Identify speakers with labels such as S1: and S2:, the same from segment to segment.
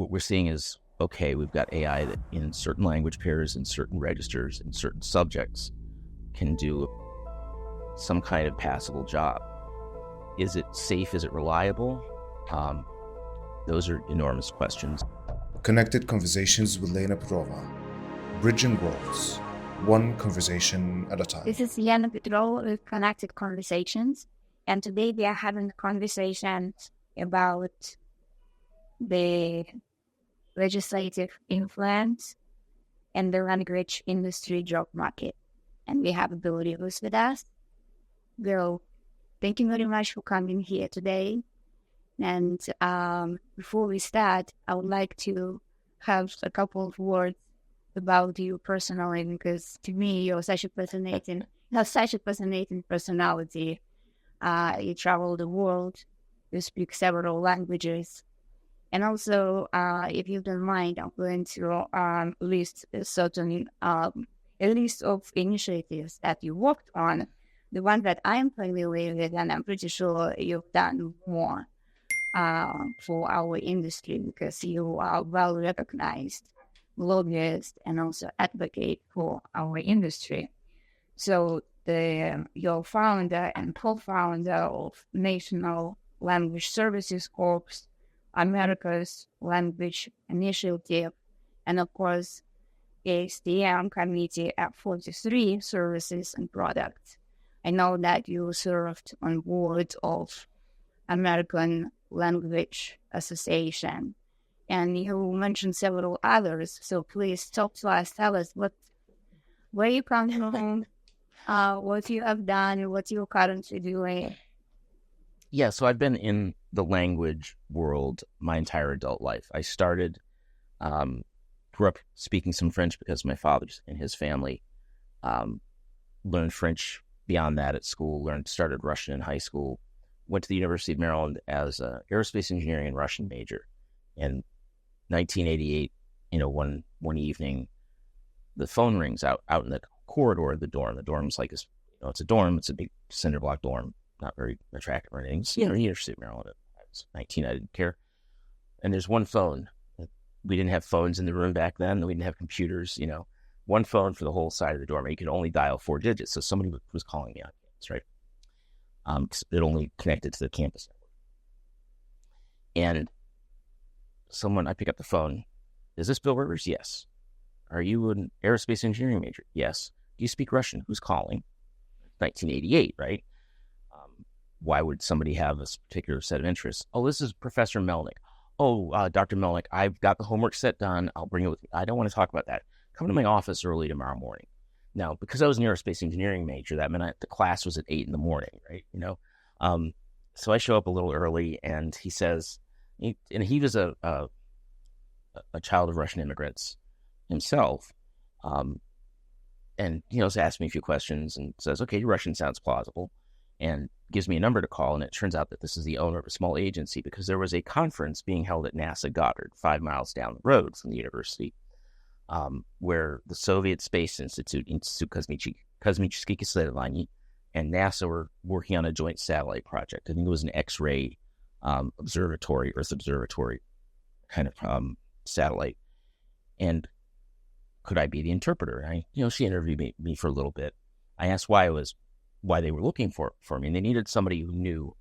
S1: what we're seeing is, okay, we've got AI that in certain language pairs, in certain registers, in certain subjects can do some kind of passable job. Is it safe? Is it reliable? Those are enormous questions.
S2: Connected Conversations with Lena Petrova. Bridging Worlds, one conversation at a time.
S3: This is Lena Petrova with Connected Conversations, and today we are having a conversation about the legislative influence and the language industry job market. And we have Bill Rivers with us. Bill, thank you very much for coming here today. And before we start, I would like to have a couple of words about you personally, because to me, you have such a fascinating personality. You travel the world, you speak several languages. And also, if you don't mind, I'm going to list a list of initiatives that you worked on. The one that I'm familiar with, and I'm pretty sure you've done more for our industry, because you are well-recognized lobbyist and also advocate for our industry. So your founder and co-founder of National Language Services Corps, America's Language Initiative, and of course, ASTM Committee at 43 Services and Products. I know that you served on board of American Language Association, and you mentioned several others. So please talk to us, tell us where you come from, what you have done, what you're currently doing.
S1: Yeah, so I've been in the language world my entire adult life. I started, grew up speaking some French because my father and his family learned French beyond that at school, started Russian in high school, went to the University of Maryland as an aerospace engineering and Russian major. In 1988, one evening, the phone rings out in the corridor of the dorm. The dorm's like, it's a dorm. It's a big cinder block dorm, not very attractive or anything. It's, University of Maryland. I was 19. I didn't care. And there's one phone. We didn't have phones in the room back then. We didn't have computers. One phone for the whole side of the dorm. You could only dial 4 digits. So somebody was calling me on campus, right? It only connected to the campus network. And I pick up the phone. Is this Bill Rivers? Yes. Are you an aerospace engineering major? Yes. Do you speak Russian? Who's calling? 1988, right? Why would somebody have this particular set of interests? Oh, this is Professor Melnick. Oh, Dr. Melnick, I've got the homework set done. I'll bring it with me. I don't want to talk about that. Come to my office early tomorrow morning. Now, because I was an aerospace engineering major, that meant the class was at 8 a.m, right? So I show up a little early, and he says, and he was a child of Russian immigrants himself, and has asked me a few questions and says, okay, your Russian sounds plausible, and gives me a number to call. And it turns out that this is the owner of a small agency, because there was a conference being held at NASA Goddard 5 miles down the road from the university, where the Soviet Space Institute Kosmiические исследования, and NASA were working on a joint satellite project. I think it was an X-ray observatory, Earth observatory kind of satellite. And could I be the interpreter? And she interviewed me for a little bit. I asked why they were looking for me, and they needed somebody who knew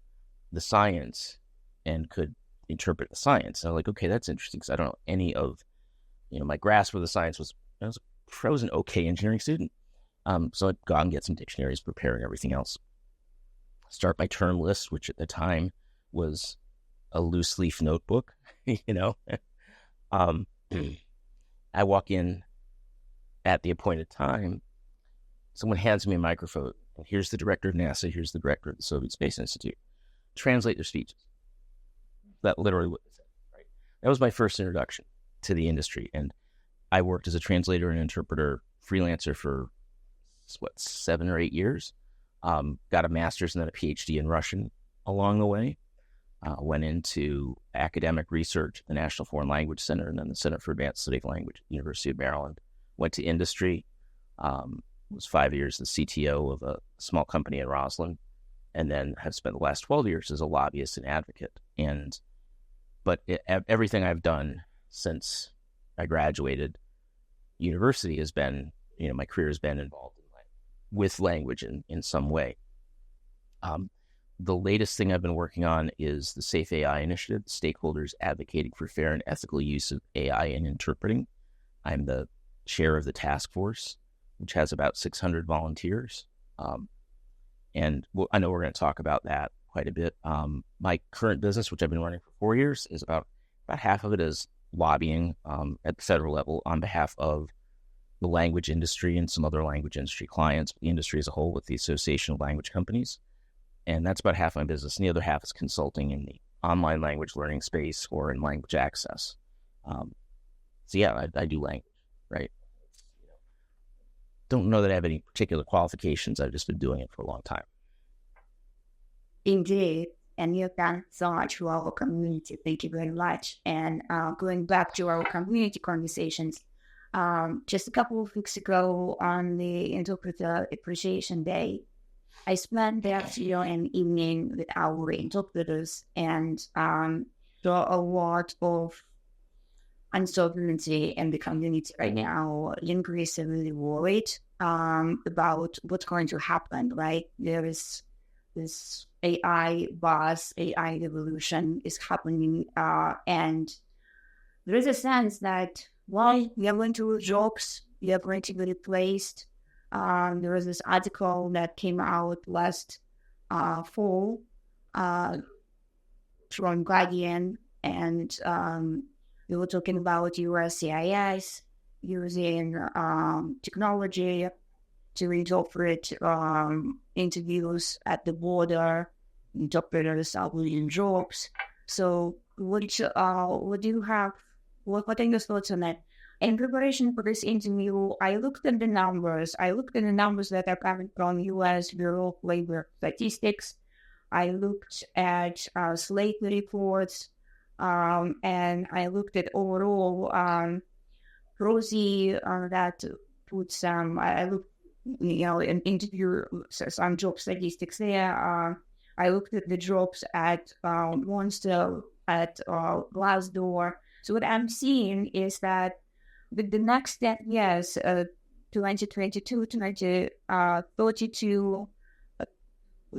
S1: the science and could interpret the science. So I'm like, okay, that's interesting, because I don't know any of, my grasp of the science was, I was an okay engineering student. So I'd go out and get some dictionaries, preparing everything else. Start my term list, which at the time was a loose leaf notebook, I walk in at the appointed time. Someone hands me a microphone. Here's the director of NASA. Here's the director of the Soviet Space Institute. Translate their speeches. That literally what they said, right? That was my first introduction to the industry. And I worked as a translator and interpreter freelancer for 7 or 8 years. Got a master's and then a Ph.D. in Russian along the way. Went into academic research at the National Foreign Language Center and then the Center for Advanced Study of Language at the University of Maryland. Went to industry. Was 5 years the CTO of a small company in Roslyn, and then have spent the last 12 years as a lobbyist and advocate. But everything I've done since I graduated university has been, my career has been involved with language in some way. The latest thing I've been working on is the Safe AI initiative, stakeholders advocating for fair and ethical use of AI in interpreting. I'm the chair of the task force, which has about 600 volunteers. And I know we're going to talk about that quite a bit. My current business, which I've been running for 4 years, is about half of it is lobbying at the federal level on behalf of the language industry and some other language industry clients, the industry as a whole with the Association of Language Companies. And that's about half my business. And the other half is consulting in the online language learning space or in language access. So yeah, I do language, right? Don't know that I have any particular qualifications. I've just been doing it for a long time.
S3: Indeed. And you've done so much for our community. Thank you very much. And going back to our community conversations, just a couple of weeks ago on the Interpreter Appreciation Day, I spent the afternoon and evening with our interpreters, and there are a lot of uncertainty in the community right now. Linguists are really worried about what's going to happen, right? There is this AI buzz, AI revolution is happening, and there is a sense that, well, we are going to lose jobs, we are going to be replaced. There was this article that came out last fall from Guardian, and we were talking about US CIS using technology to interpret interviews at the border. Interpreters are losing jobs. So what do you have? What are your thoughts on that? In preparation for this interview, I looked at the numbers. I looked at the numbers that are coming from U.S. Bureau of Labor Statistics. I looked at Slate reports, and I looked at overall Rosie that put some. I looked, in interview some job statistics there. I looked at the jobs at Monster, at Glassdoor. So what I'm seeing is that with the next 10 years, 2022, 2032,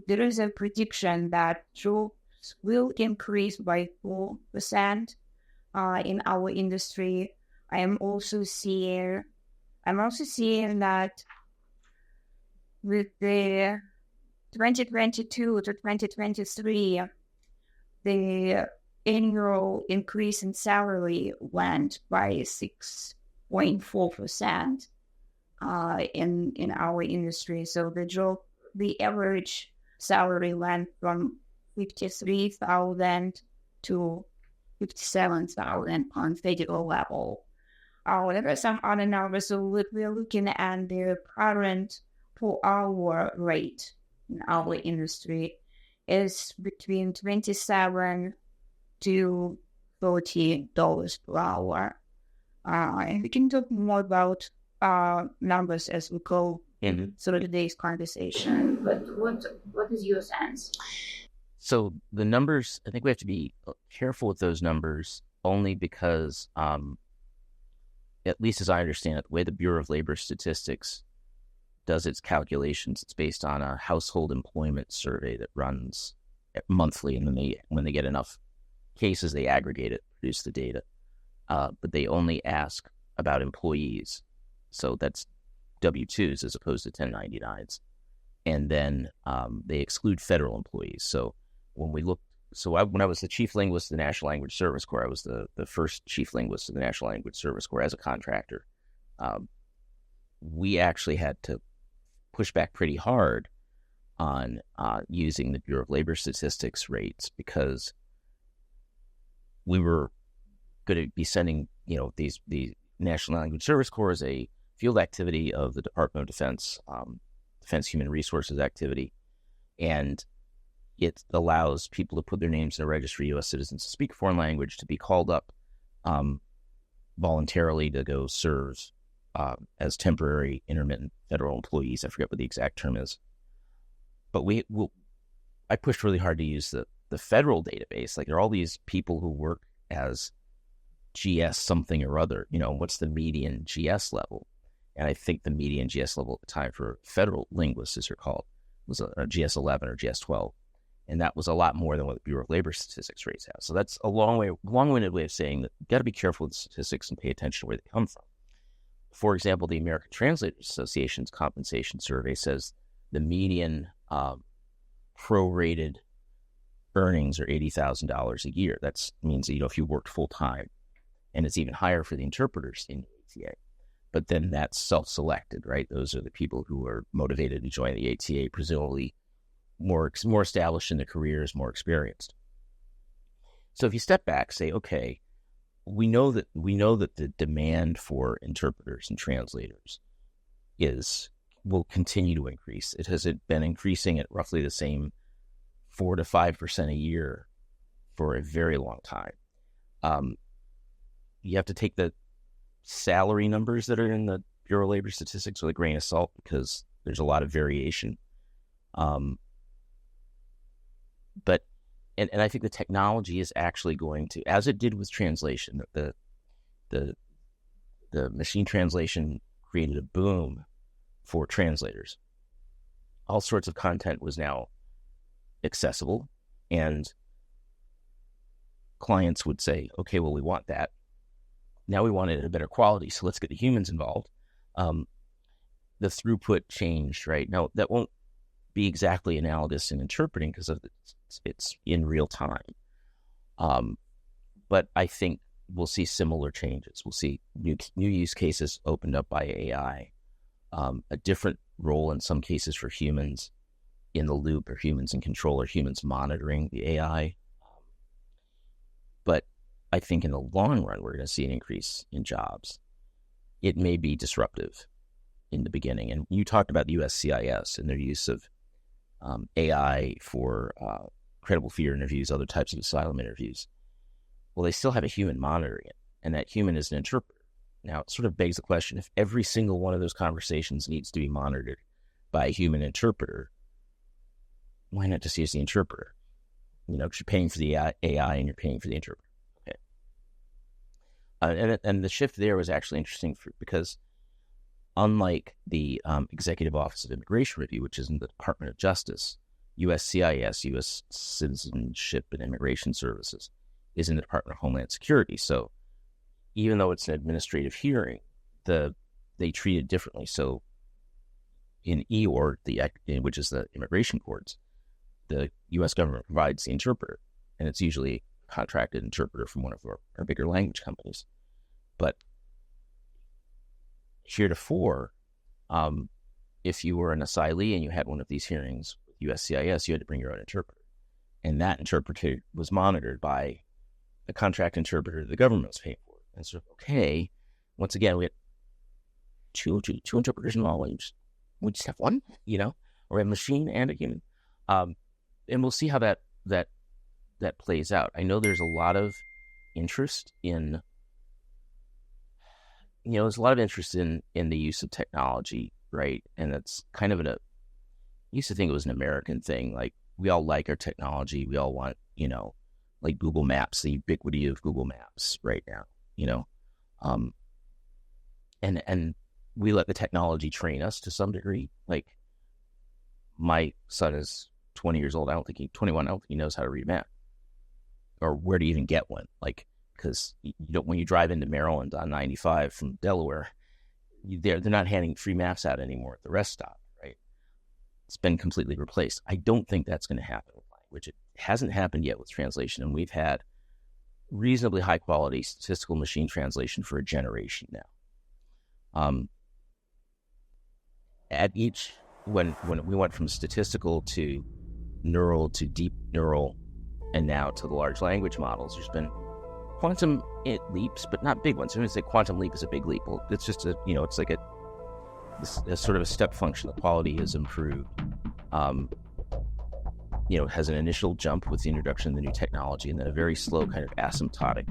S3: there is a prediction that jobs will increase by 4% in our industry. I'm also seeing that with the 2022 to 2023, the annual increase in salary went by 6.4% in our industry. So the average salary went from 53,000 to 57,000 on federal level. There are some other numbers. So we're looking at the current per hour rate in our industry is between $27 to $30 per hour. And we can talk more about numbers as we go through today's conversation. But what is your sense?
S1: So the numbers, I think we have to be careful with those numbers only because, at least as I understand it, the way the Bureau of Labor Statistics does its calculations, it's based on a household employment survey that runs monthly, and then when they get enough cases, they aggregate it, produce the data. But they only ask about employees. So that's W-2s as opposed to 1099s. And then they exclude federal employees. So when I was the chief linguist of the National Language Service Corps, I was the first chief linguist of the National Language Service Corps as a contractor. We actually had to push back pretty hard on using the Bureau of Labor Statistics rates because we were going to be sending, the National Language Service Corps as a field activity of the Department of Defense, Defense Human Resources activity, and it allows people to put their names in a registry of U.S. citizens to speak a foreign language to be called up voluntarily to go serve as temporary intermittent federal employees. I forget what the exact term is. But I pushed really hard to use the federal database. Like, there are all these people who work as GS something or other, what's the median GS level? And I think the median GS level at the time for federal linguists, as they're called, was a GS 11 or GS 12. And that was a lot more than what the Bureau of Labor Statistics rates have. So that's a long-winded way of saying that you've got to be careful with statistics and pay attention to where they come from. For example, the American Translators Association's compensation survey says the median prorated earnings are $80,000 a year. That means that, if you worked full-time, and it's even higher for the interpreters in the ATA. But then that's self-selected, right? Those are the people who are motivated to join the ATA, presumably more established in their careers, more experienced. So if you step back, say, okay, we know that the demand for interpreters and translators will continue to increase. It has been increasing at roughly the same 4 to 5% a year for a very long time. You have to take the salary numbers that are in the Bureau of Labor Statistics with a grain of salt, because there's a lot of variation. But I think the technology is actually going to, as it did with translation, the machine translation created a boom for translators. All sorts of content was now accessible, and clients would say, okay, well, we want that. Now we want it at a better quality, so let's get the humans involved. The throughput changed, right? Now, that won't be exactly analogous in interpreting because it's in real time. But I think we'll see similar changes. We'll see new use cases opened up by AI, a different role in some cases for humans in the loop, or humans in control, or humans monitoring the AI. But I think in the long run, we're going to see an increase in jobs. It may be disruptive in the beginning. And you talked about USCIS and their use of AI for credible fear interviews, other types of asylum interviews. Well, they still have a human monitoring it, and that human is an interpreter. Now, it sort of begs the question, if every single one of those conversations needs to be monitored by a human interpreter, why not just use the interpreter? Because you're paying for the AI and you're paying for the interpreter. And the shift there was actually interesting because unlike the Executive Office of Immigration Review, which is in the Department of Justice, USCIS, U.S. Citizenship and Immigration Services, is in the Department of Homeland Security. So even though it's an administrative hearing, they treat it differently. So in EOR, which is the immigration courts, the U.S. government provides the interpreter, and it's usually contracted interpreter from one of our bigger language companies. But heretofore, if you were an asylee and you had one of these hearings with USCIS, you had to bring your own interpreter. And that interpreter was monitored by a contract interpreter the government was paying for. And so, okay, once again, we had two interpreters involved. We just have one, or we have a machine and a human. And we'll see how that plays out. I know there's a lot of interest in, there's a lot of interest in the use of technology, right? And that's kind of I used to think it was an American thing. Like, we all like our technology. We all want, like Google Maps, the ubiquity of Google Maps right now, and we let the technology train us to some degree. Like, my son is 20 years old. 21. I don't think he knows how to read a map or where to even get one. Like, because when you drive into Maryland on 95 from Delaware, they're not handing free maps out anymore at the rest stop, right? It's been completely replaced. I don't think that's going to happen with language. It hasn't happened yet with translation, and we've had reasonably high quality statistical machine translation for a generation now. When we went from statistical to neural to deep neural, and now to the large language models, there's been quantum leaps, but not big ones. I wouldn't say quantum leap is a big leap. Well, it's just it's like a sort of a step function. The quality has improved. It has an initial jump with the introduction of the new technology, and then a very slow kind of asymptotic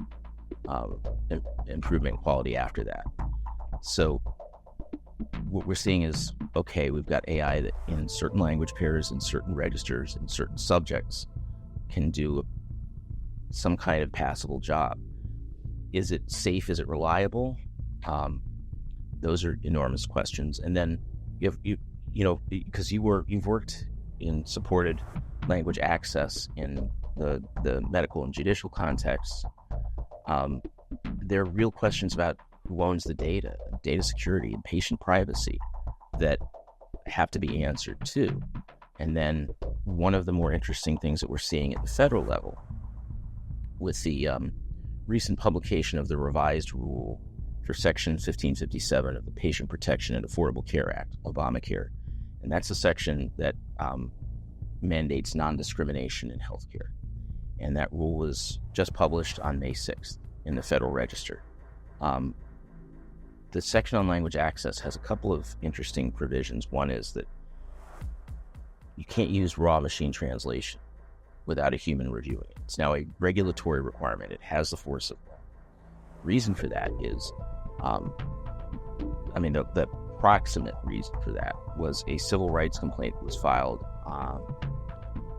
S1: improvement in quality after that. So what we're seeing is, okay, we've got AI that in certain language pairs, in certain registers, in certain subjects can do some kind of passable job. Is it safe? Is it reliable? Those are enormous questions. And then because you've worked in supported language access in the medical and judicial context, there are real questions about who owns the data, data security, and patient privacy that have to be answered too. And then one of the more interesting things that we're seeing at the federal level with the recent publication of the revised rule for Section 1557 of the Patient Protection and Affordable Care Act, Obamacare. And that's a section that mandates non-discrimination in healthcare. And that rule was just published on May 6th in the Federal Register. The section on language access has a couple of interesting provisions. One is that you can't use raw machine translation without a human reviewing it. It's now a regulatory requirement. It has the force of law. Reason for that is, the proximate reason for that was a civil rights complaint that was filed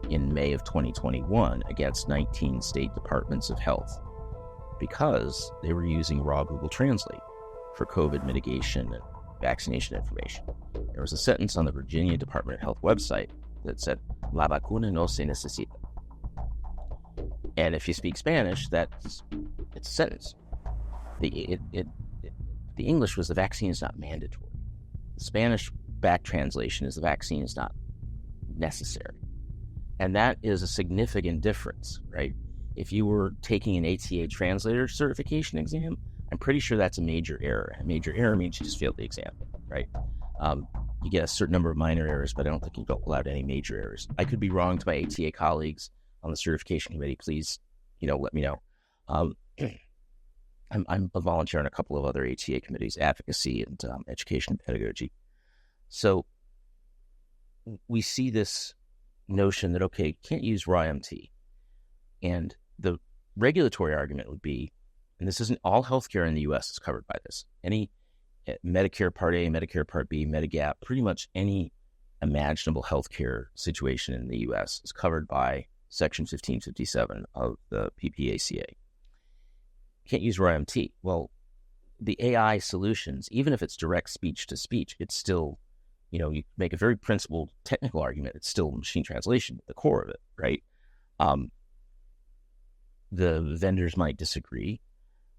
S1: in May of 2021 against 19 state departments of health because they were using raw Google Translate for COVID mitigation and vaccination information. There was a sentence on the Virginia Department of Health website that said, "La vacuna no se necesita." And if you speak Spanish, it's a sentence. The English was the vaccine is not mandatory. The Spanish back translation is the vaccine is not necessary. And that is a significant difference, right? If you were taking an ATA translator certification exam, I'm pretty sure that's a major error. A major error means you just failed the exam, right? You get a certain number of minor errors, but I don't think you're allowed any major errors. I could be wrong to my ATA colleagues on the certification committee. Please, let me know. I'm a volunteer on a couple of other ATA committees, advocacy and education and pedagogy. So we see this notion that, okay, can't use raw MT. And the regulatory argument would be, and this isn't all healthcare in the U.S. is covered by this. Any Medicare Part A, Medicare Part B, Medigap, pretty much any imaginable healthcare situation in the U.S. is covered by Section 1557 of the PPACA. Can't use raw MT. Well, the AI solutions, even if it's direct speech to speech, it's still, you make a very principled technical argument. It's still machine translation at the core of it, right? The vendors might disagree.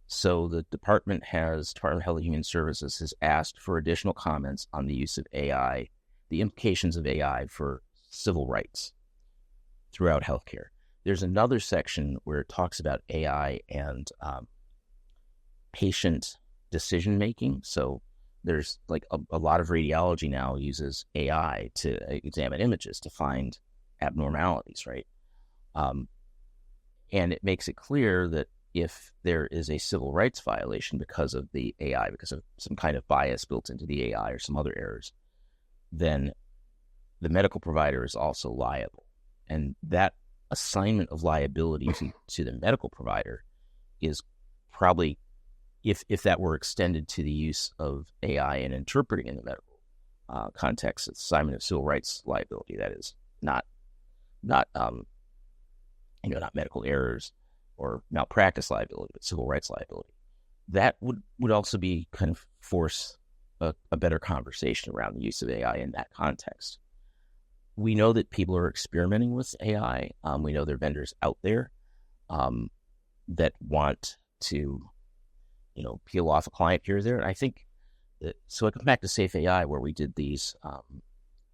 S1: So the Department of Health and Human Services has asked for additional comments on the use of AI, the implications of AI for civil rights throughout healthcare. There's another section where it talks about AI and patient decision-making. So there's like a lot of radiology now uses AI to examine images to find abnormalities, right? And it makes it clear that if there is a civil rights violation because of the AI, because of some kind of bias built into the AI or some other errors, then the medical provider is also liable. And that assignment of liability to the medical provider is probably, if that were extended to the use of AI in interpreting in the medical context, it's assignment of civil rights liability. That is not medical errors or malpractice liability, but civil rights liability. That would also be kind of force a better conversation around the use of AI in that context. We know that people are experimenting with AI. We know there are vendors out there that want to, peel off a client here or there. And I think so I come back to Safe AI, where we did these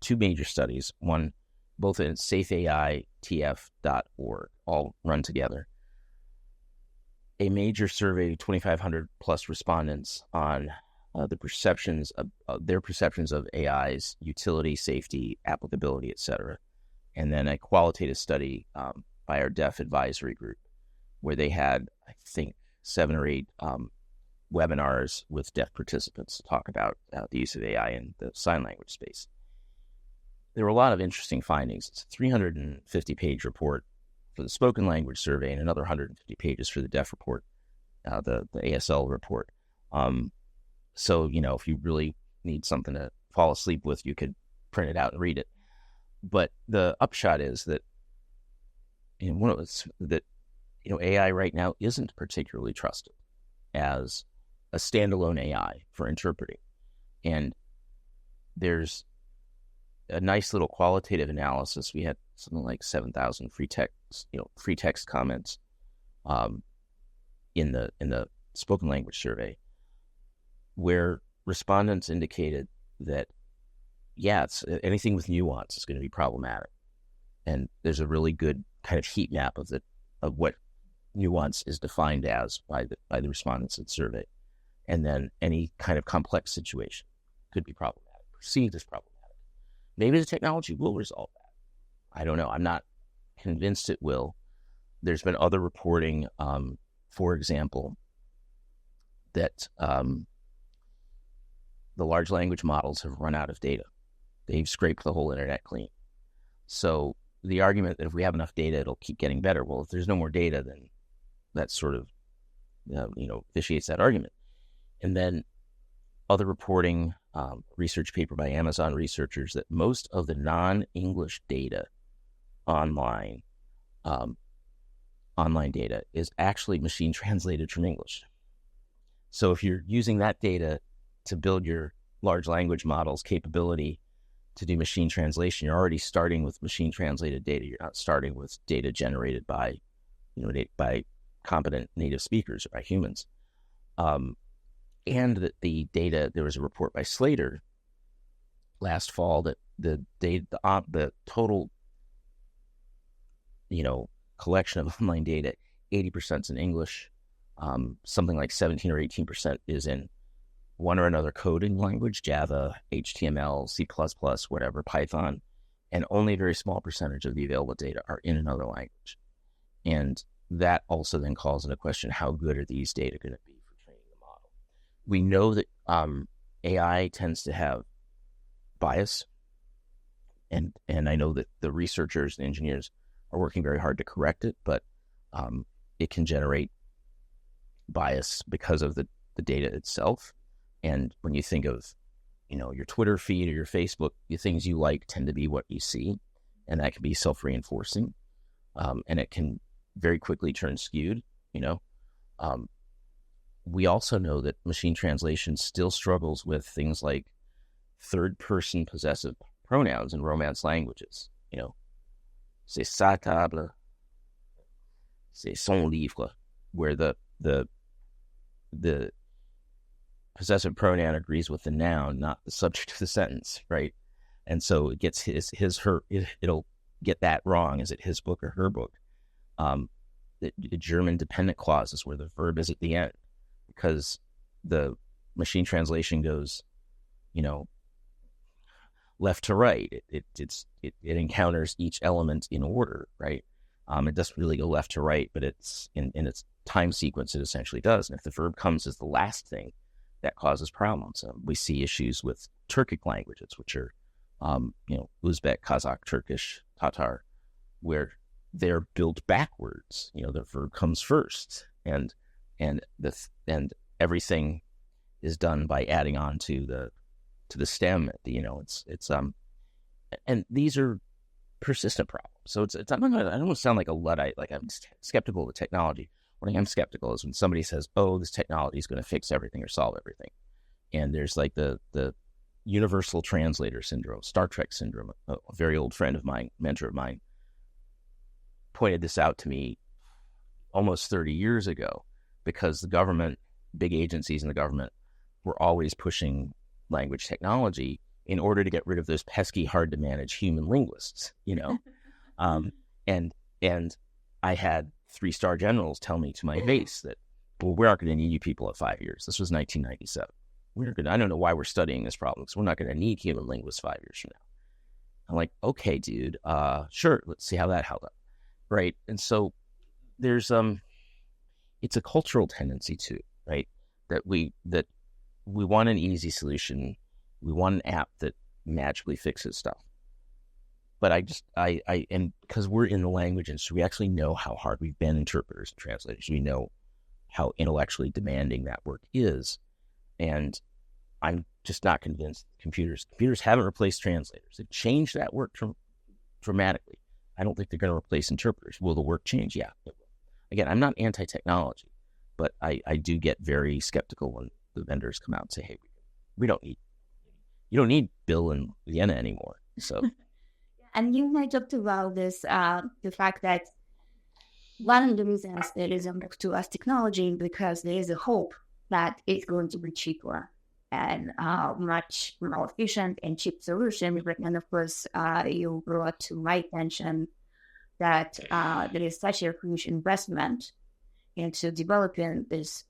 S1: two major studies, one both in safeaitf.org, all run together. A major survey, 2,500 plus respondents on their perceptions of AI's utility, safety, applicability, etc. And then a qualitative study by our deaf advisory group, where they had, I think, 7 or 8 webinars with deaf participants to talk about the use of AI in the sign language space. There were a lot of interesting findings. It's a 350-page report for the spoken language survey and another 150 pages for the deaf report, the ASL report. So, if you really need something to fall asleep with, you could print it out and read it. But the upshot is that, AI right now isn't particularly trusted. as a standalone AI for interpreting. And there's a nice little qualitative analysis. We had something like 7,000 free text comments in the spoken language survey, where respondents indicated that, it's anything with nuance is going to be problematic. And there's a really good kind of heat map of what nuance is defined as by the respondents in the survey. And then any kind of complex situation could be problematic, perceived as problematic. Maybe the technology will resolve that. I don't know. I'm not convinced it will. There's been other reporting, for example, that the large language models have run out of data. They've scraped the whole internet clean. So the argument that if we have enough data, it'll keep getting better. Well, if there's no more data, then that sort of, vitiates that argument. And then other reporting, research paper by Amazon researchers, that most of the non-English data online data is actually machine translated from English. So if you're using that data to build your large language models capability to do machine translation, you're already starting with machine translated data. You're not starting with data generated by, by competent native speakers or by humans. And that the data, there was a report by Slater last fall that the total, collection of online data, 80% is in English. Something like 17 or 18% is in one or another coding language, Java, HTML, C++, whatever, Python, and only a very small percentage of the available data are in another language. And that also then calls into question, how good are these data going to be for training the model? We know that AI tends to have bias, and I know that the researchers and engineers are working very hard to correct it, but it can generate bias because of the data itself. And when you think of, your Twitter feed or your Facebook, the things you like tend to be what you see, and that can be self-reinforcing, and it can very quickly turn skewed. We also know that machine translation still struggles with things like third-person possessive pronouns in Romance languages. C'est sa table, c'est son livre, where the possessive pronoun agrees with the noun, not the subject of the sentence, right? And so it gets it'll get that wrong. Is it his book or her book? The German dependent clauses where the verb is at the end, because the machine translation goes, left to right. It encounters each element in order, right? It doesn't really go left to right, but it's in its time sequence, it essentially does. And if the verb comes as the last thing, that causes problems. We see issues with Turkic languages, which are, Uzbek, Kazakh, Turkish, Tatar, where they're built backwards. The verb comes first, and everything is done by adding on to the stem. And these are persistent problems. So I don't want to sound like a Luddite, like I'm skeptical of the technology. What I am skeptical is when somebody says, "Oh, this technology is going to fix everything or solve everything," and there's like the universal translator syndrome, Star Trek syndrome. A very old friend of mine, mentor of mine, pointed this out to me almost 30 years ago, because the government, big agencies in the government, were always pushing language technology in order to get rid of those pesky, hard to manage human linguists, and I had 3-star generals tell me to my face that, well, we aren't going to need you people at 5 years. This was 1997. I don't know why we're studying this problem, because we're not going to need human linguists 5 years from now. I'm like, okay, dude, sure, let's see how that held up, right? And so there's it's a cultural tendency too, right? That we want an easy solution. We want an app that magically fixes stuff. But and because we're in the language industry, we actually know how hard we've been interpreters and translators. We know how intellectually demanding that work is. And I'm just not convinced computers haven't replaced translators. They've changed that work dramatically. I don't think they're going to replace interpreters. Will the work change? Yeah, it will. Again, I'm not anti-technology, But I do get very skeptical when the vendors come out and say, hey, you don't need Bill and Vienna anymore. So,
S3: and you might talk about this, the fact that one of the reasons there is a move to us technology because there is a hope that it's going to be cheaper and much more efficient and cheap solution. And of course, you brought to my attention that there is such a huge investment into developing this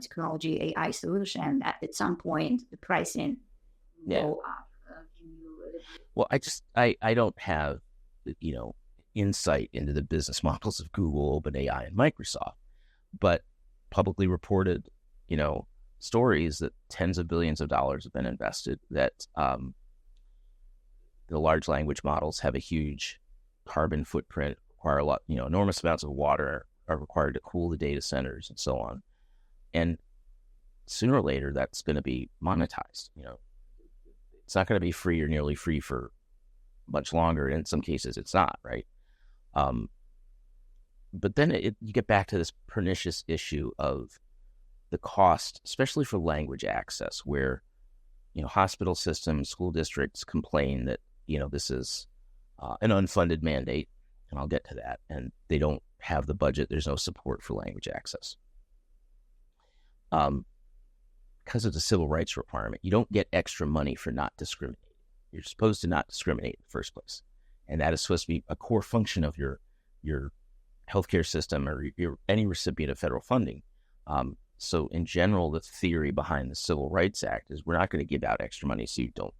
S3: technology AI solution that at some point the pricing will go up.
S1: Well, I don't have, insight into the business models of Google, OpenAI, and Microsoft, but publicly reported, stories that tens of billions of dollars have been invested, that the large language models have a huge carbon footprint, require a lot, enormous amounts of water are required to cool the data centers and so on. And sooner or later, that's going to be monetized. It's not going to be free or nearly free for much longer. And in some cases, it's not, right? But then you get back to this pernicious issue of the cost, especially for language access, where, hospital systems, school districts complain that, this is an unfunded mandate, and I'll get to that, and they don't have the budget. There's no support for language access. Because it's a civil rights requirement, you don't get extra money for not discriminating. You're supposed to not discriminate in the first place. And that is supposed to be a core function of your healthcare system or any recipient of federal funding. So in general, the theory behind the Civil Rights Act is we're not going to give out extra money so you don't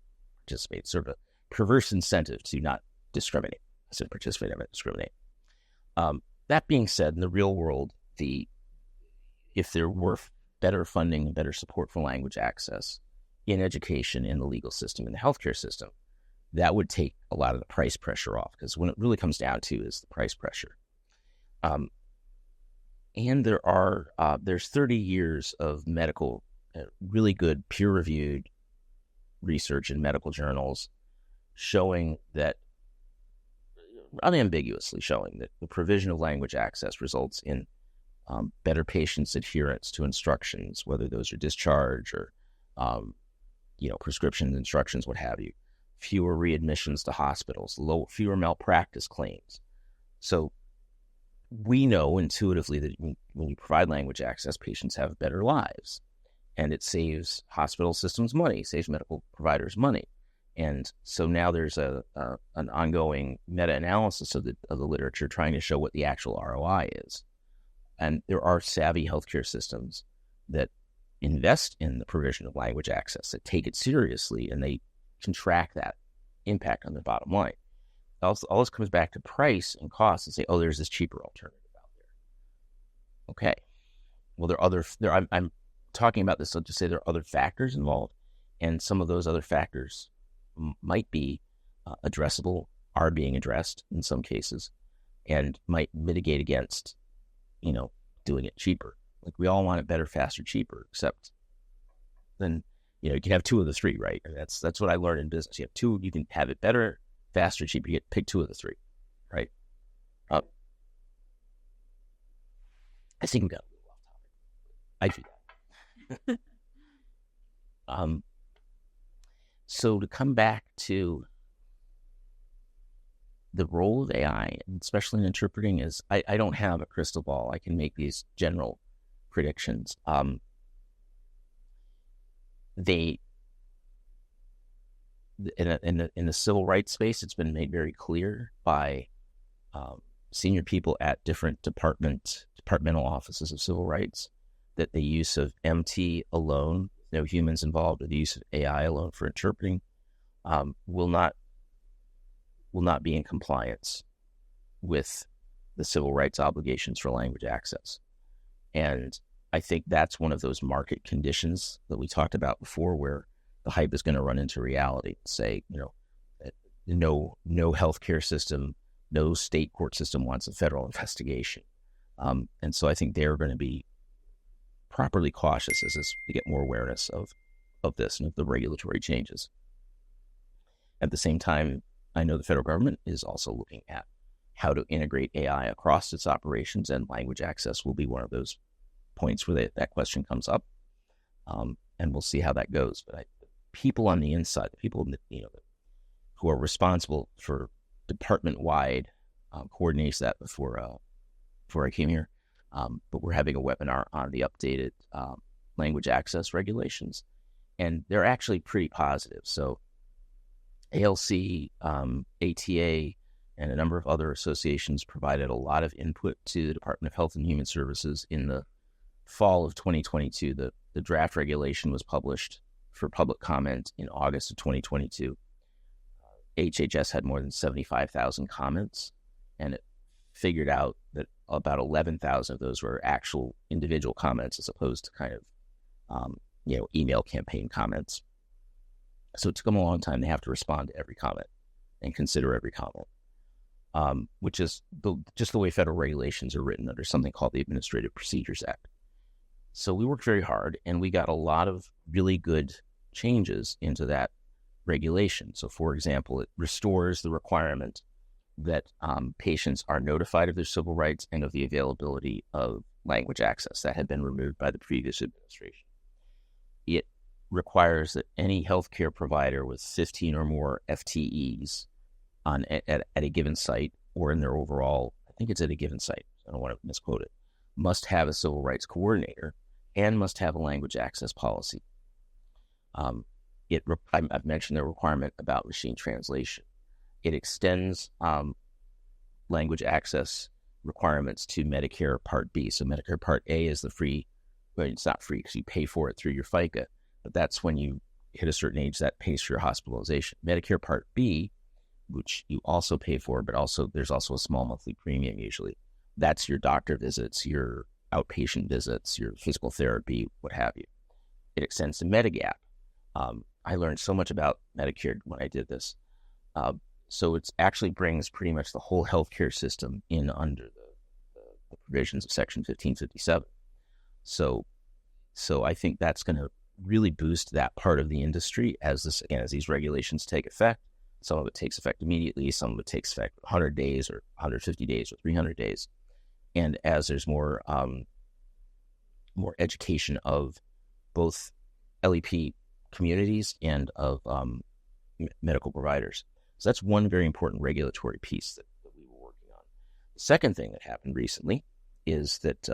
S1: participate. It's sort of a perverse incentive to not discriminate. I said participate, I meant discriminate. That being said, in the real world, if there were better funding, better support for language access in education, in the legal system, in the healthcare system, that would take a lot of the price pressure off, because when it really comes down to is the price pressure. And there's 30 years of medical, really good peer-reviewed research in medical journals showing that, unambiguously showing that the provision of language access results in better patients' adherence to instructions, whether those are discharge or, prescription instructions, what have you, fewer readmissions to hospitals, fewer malpractice claims. So we know intuitively that when you provide language access, patients have better lives, and it saves hospital systems money, saves medical providers money. And so now there's an ongoing meta-analysis of the literature trying to show what the actual ROI is. And there are savvy healthcare systems that invest in the provision of language access, that take it seriously, and they can track that impact on their bottom line. All this comes back to price and cost, and say, oh, there's this cheaper alternative out there. Okay. Well, I'm talking about this, so just say there are other factors involved, and some of those other factors might be addressable, are being addressed in some cases, and might mitigate against, doing it cheaper. Like, we all want it better, faster, cheaper, except then, you can have two of the three, right? And that's what I learned in business. You have two, you can have it better, faster, cheaper. You pick two of the three, right? I think we got a little off topic. I do that. So to come back to the role of AI, especially in interpreting, is I don't have a crystal ball. I can make these general predictions. In the civil rights space, it's been made very clear by senior people at different departmental offices of civil rights that the use of MT alone, no humans involved, or the use of AI alone for interpreting, will not be in compliance with the civil rights obligations for language access. And I think that's one of those market conditions that we talked about before, where the hype is going to run into reality. Say, no healthcare system, no state court system wants a federal investigation. And so I think they're going to be properly cautious as we get more awareness of this and of the regulatory changes. At the same time, I know the federal government is also looking at how to integrate AI across its operations, and language access will be one of those points where that question comes up, and we'll see how that goes. But people on the inside, the people who are responsible for department-wide coordination that before I came here. But we're having a webinar on the updated language access regulations, and they're actually pretty positive. So ALC, ATA, and a number of other associations provided a lot of input to the Department of Health and Human Services in the fall of 2022. The draft regulation was published for public comment in August of 2022. HHS had more than 75,000 comments, and it figured out that about 11,000 of those were actual individual comments as opposed to kind of, email campaign comments. So it took them a long time. They have to respond to every comment and consider every comment, which is just the way federal regulations are written under something called the Administrative Procedures Act. So we worked very hard, and we got a lot of really good changes into that regulation. So, for example, it restores the requirement that patients are notified of their civil rights and of the availability of language access. That had been removed by the previous administration. It requires that any healthcare provider with 15 or more FTEs at a given site, or in their overall, I think it's at a given site, I don't want to misquote it, must have a civil rights coordinator and must have a language access policy. I've mentioned the requirement about machine translation. It extends language access requirements to Medicare Part B. So Medicare Part A is the free, but it's not free because you pay for it through your FICA, but that's when you hit a certain age that pays for your hospitalization. Medicare Part B, which you also pay for, but also there's also a small monthly premium usually. That's your doctor visits, your outpatient visits, your physical therapy, what have you. It extends to Medigap. I learned so much about Medicare when I did this. So it actually brings pretty much the whole healthcare system in under the provisions of Section 1557. So I think that's going to really boost that part of the industry as these regulations take effect. Some of it takes effect immediately. Some of it takes effect 100 days or 150 days or 300 days. And as there's more education of both LEP communities and of medical providers. So that's one very important regulatory piece that we were working on. The second thing that happened recently is that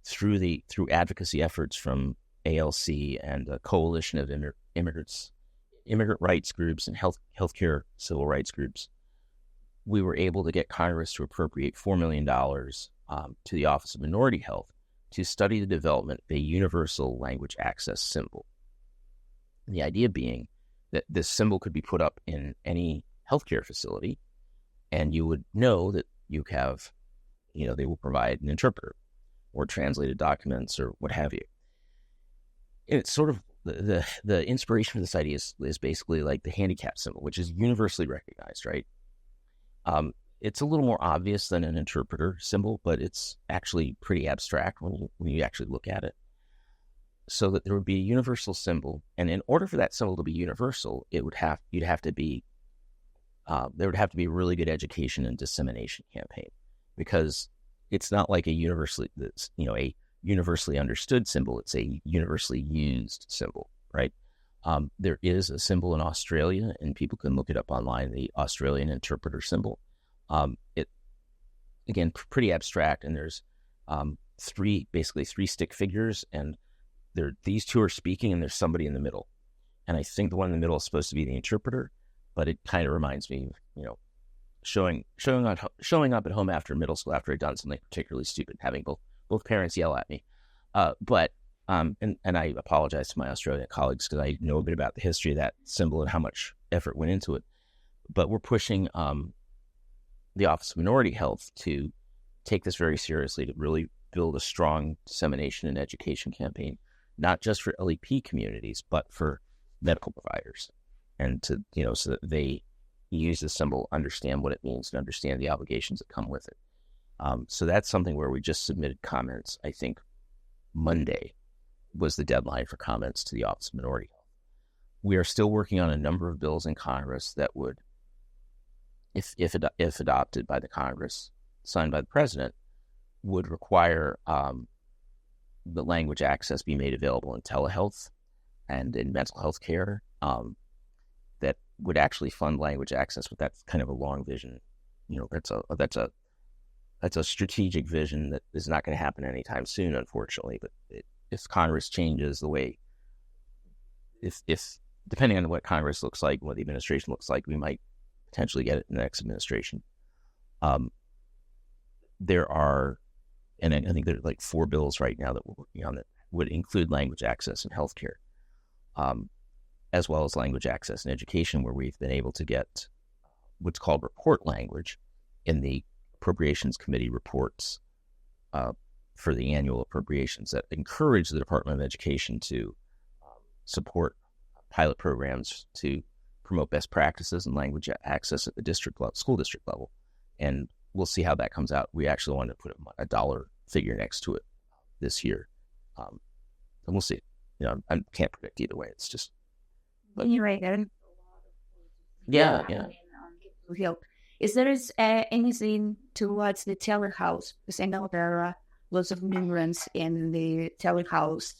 S1: through advocacy efforts from ALC and a coalition of immigrant rights groups and healthcare civil rights groups, we were able to get Congress to appropriate $4 million to the Office of Minority Health to study the development of a universal language access symbol. And the idea being that this symbol could be put up in any healthcare facility, and you would know that you have, they will provide an interpreter or translated documents or what have you. And it's sort of the inspiration for this idea is basically like the handicap symbol, which is universally recognized, right? It's a little more obvious than an interpreter symbol, but it's actually pretty abstract when you actually look at it. So that there would be a universal symbol, and in order for that symbol to be universal, there would have to be a really good education and dissemination campaign, because it's not like a universally understood symbol. It's a universally used symbol, right? There is a symbol in Australia, and people can look it up online, the Australian interpreter symbol. It, again, pretty abstract, and there's three stick figures, and these two are speaking, and there's somebody in the middle. And I think the one in the middle is supposed to be the interpreter, but it kind of reminds me, showing up at home after middle school after I'd done something particularly stupid, having both parents yell at me. And I apologize to my Australian colleagues because I know a bit about the history of that symbol and how much effort went into it. But we're pushing the Office of Minority Health to take this very seriously, to really build a strong dissemination and education campaign, not just for LEP communities, but for medical providers, and to, so that they use the symbol, understand what it means, and understand the obligations that come with it. So that's something where we just submitted comments. I think Monday was the deadline for comments to the Office of Minority Health. We are still working on a number of bills in Congress that would, if adopted by the Congress, signed by the President, would require the language access be made available in telehealth and in mental health care, that would actually fund language access. But that's kind of a long vision. That's a strategic vision that is not going to happen anytime soon, unfortunately. But if Congress changes the way, if depending on what Congress looks like, what the administration looks like, we might potentially get it in the next administration. There are, and I think there are like 4 bills right now that we're working on that would include language access in healthcare, as well as language access in education, where we've been able to get what's called report language in the Appropriations Committee reports for the annual appropriations that encourage the Department of Education to support pilot programs to promote best practices and language access at the district level, school district level. And we'll see how that comes out. We actually wanted to put a dollar figure next to it this year. And we'll see. I can't predict either way. It's just.
S3: But you're right.
S1: Yeah.
S3: Help. Is there anything towards the telehouse? Because I know there are lots of immigrants in the telehouse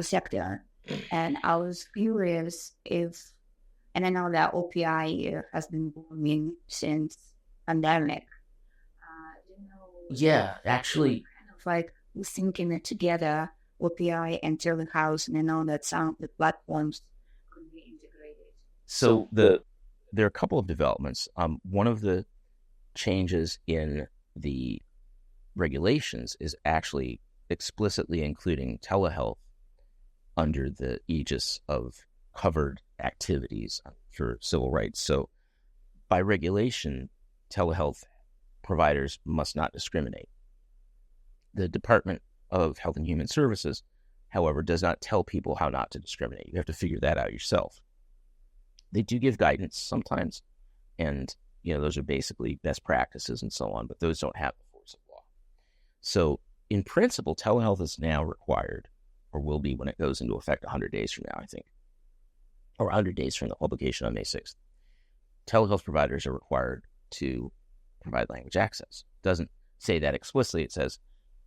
S3: sector. And I was curious if, and I know that OPI has been booming since pandemic.
S1: Yeah, actually.
S3: Kind of like thinking it together, OPI and telehouse, and I know that some of the platforms could be integrated.
S1: So there are a couple of developments. One of the changes in the regulations is actually explicitly including telehealth under the aegis of covered activities for civil rights. So by regulation, telehealth providers must not discriminate. The Department of Health and Human Services, however, does not tell people how not to discriminate. You have to figure that out yourself. They do give guidance sometimes, and those are basically best practices and so on, but those don't have the force of law. So in principle, telehealth is now required, or will be when it goes into effect 100 days from now, I think, or 100 days from the publication on May 6th. Telehealth providers are required to provide language access. It doesn't say that explicitly. It says,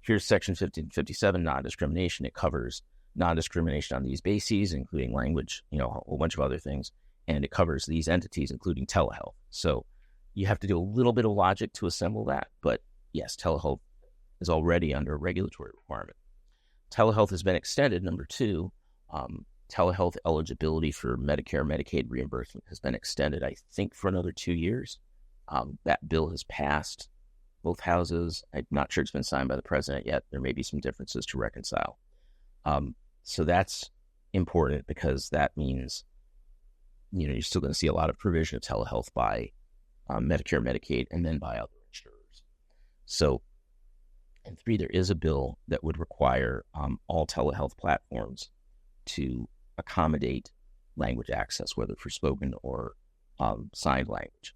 S1: here's Section 1557, non-discrimination. It covers non-discrimination on these bases, including language, a whole bunch of other things, and it covers these entities, including telehealth. So you have to do a little bit of logic to assemble that, but yes, telehealth is already under a regulatory requirement. Telehealth has been extended. Number 2, telehealth eligibility for Medicare, Medicaid reimbursement has been extended, I think, for another 2 years. That bill has passed both houses. I'm not sure it's been signed by the president yet. There may be some differences to reconcile. So that's important because that means, you're still going to see a lot of provision of telehealth by Medicare, Medicaid, and then by other insurers. So, and 3, there is a bill that would require all telehealth platforms to accommodate language access, whether for spoken or signed language.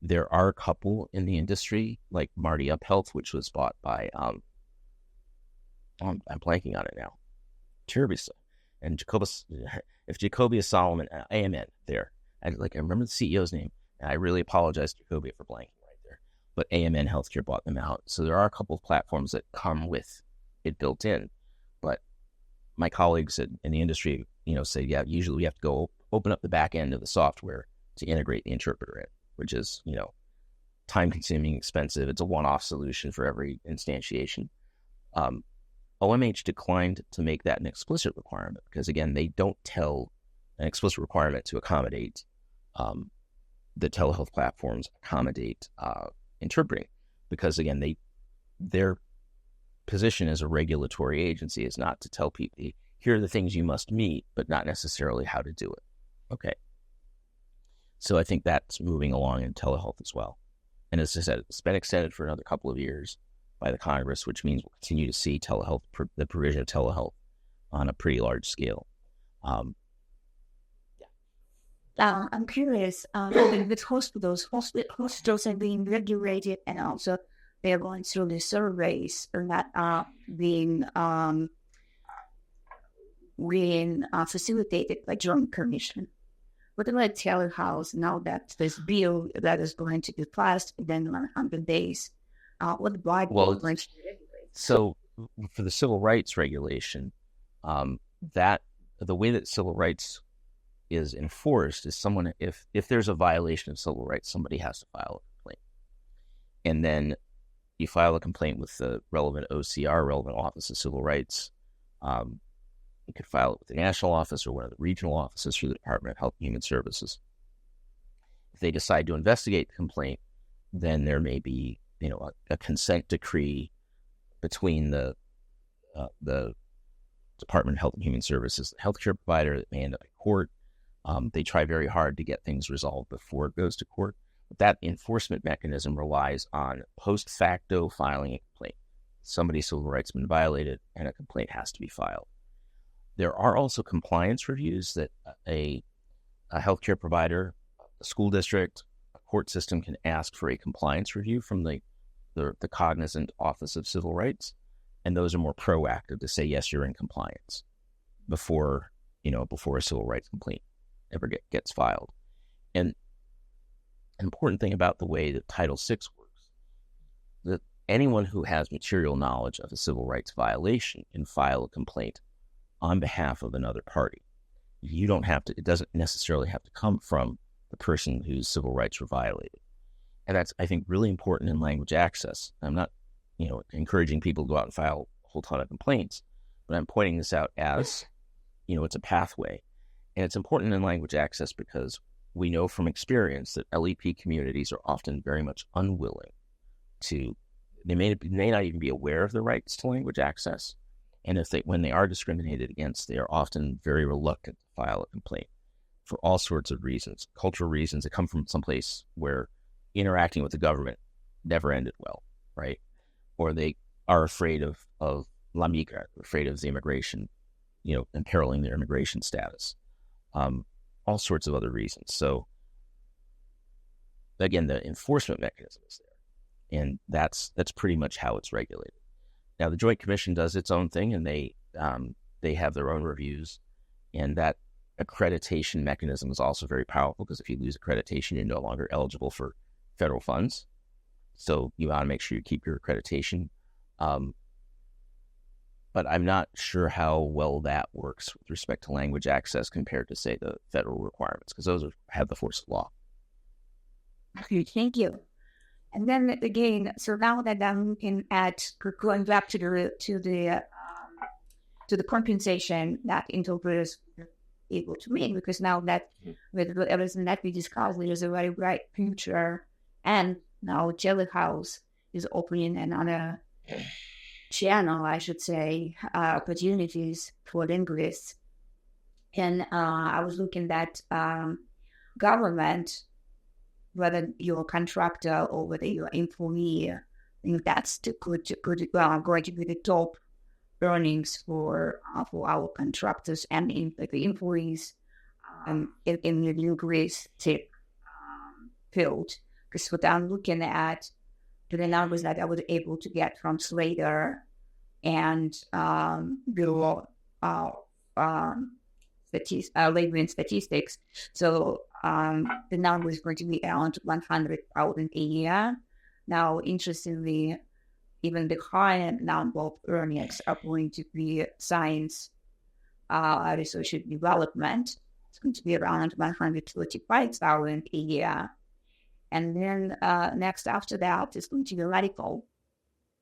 S1: There are a couple in the industry, like Marty Up Health, which was bought by, I'm blanking on it now, Turbisa, and Jacobia Solomon, AMN there. I remember the CEO's name, and I really apologize to Jacobia for blanking right there. But AMN Healthcare bought them out. So there are a couple of platforms that come with it built in. But my colleagues in the industry, say, yeah, usually we have to go open up the back end of the software to integrate the interpreter in, which is, time-consuming, expensive. It's a one-off solution for every instantiation. OMH declined to make that an explicit requirement because, again, they don't tell an explicit requirement to accommodate the telehealth platforms, accommodate interpreting, because, again, their position as a regulatory agency is not to tell people, here are the things you must meet, but not necessarily how to do it. Okay. So I think that's moving along in telehealth as well. And as I said, it's been extended for another couple of years by the Congress, which means we'll continue to see telehealth, the provision of telehealth on a pretty large scale.
S3: I'm curious, with hospitals are being regulated, and also they are going through the surveys that are being facilitated by Joint Commission. What about telehouse now that this bill that is going to be passed within 100 days? What Bible is going to regulate?
S1: So for the civil rights regulation, that the way that civil rights is enforced is someone, if there's a violation of civil rights, somebody has to file a complaint. And then you file a complaint with the relevant OCR, relevant Office of Civil Rights. You could file it with the national office or one of the regional offices through the Department of Health and Human Services. If they decide to investigate the complaint, then there may be, a consent decree between the Department of Health and Human Services, the healthcare provider, that may end up in court. They try very hard to get things resolved before it goes to court. But that enforcement mechanism relies on post facto filing a complaint. Somebody's civil rights have been violated and a complaint has to be filed. There are also compliance reviews that a healthcare provider, a school district, a court system can ask for a compliance review from the cognizant Office of Civil Rights. And those are more proactive to say, yes, you're in compliance before a civil rights complaint ever gets filed. And an important thing about the way that Title VI works, that anyone who has material knowledge of a civil rights violation can file a complaint on behalf of another party. It doesn't necessarily have to come from the person whose civil rights were violated. And that's, I think, really important in language access. I'm not, encouraging people to go out and file a whole ton of complaints, but I'm pointing this out as, it's a pathway. And it's important in language access because we know from experience that LEP communities are often very much unwilling they may not even be aware of the rights to language access. And when they are discriminated against, they are often very reluctant to file a complaint for all sorts of reasons, cultural reasons that come from someplace where interacting with the government never ended well, right? Or they are afraid of la migra, afraid of the immigration, imperiling their immigration status. All sorts of other reasons. So again, the enforcement mechanism is there, and that's pretty much how it's regulated. Now, the Joint Commission does its own thing, and they have their own reviews, and that accreditation mechanism is also very powerful because if you lose accreditation, you're no longer eligible for federal funds. So you want to make sure you keep your accreditation. But I'm not sure how well that works with respect to language access compared to, say, the federal requirements, because those have the force of law.
S3: Okay, thank you. And then again, so now that I'm looking at going back to the compensation that interpreters are able to make, because now that with everything that we discussed, there's a very bright future, and now Telehouse is opening another channel, I should say, opportunities for linguists. And I was looking at government, whether you're a contractor or whether you're an employee, I think that's going to be the top earnings for our contractors and the employees in the linguistic field. Because what I'm looking at, the numbers that I was able to get from Slater and Bureau Labor and Statistics. So the number is going to be around 100,000 a year. Now, interestingly, even the higher number of earnings are going to be science, research and development. It's going to be around 135,000 a year. And then next after that is going to be medical.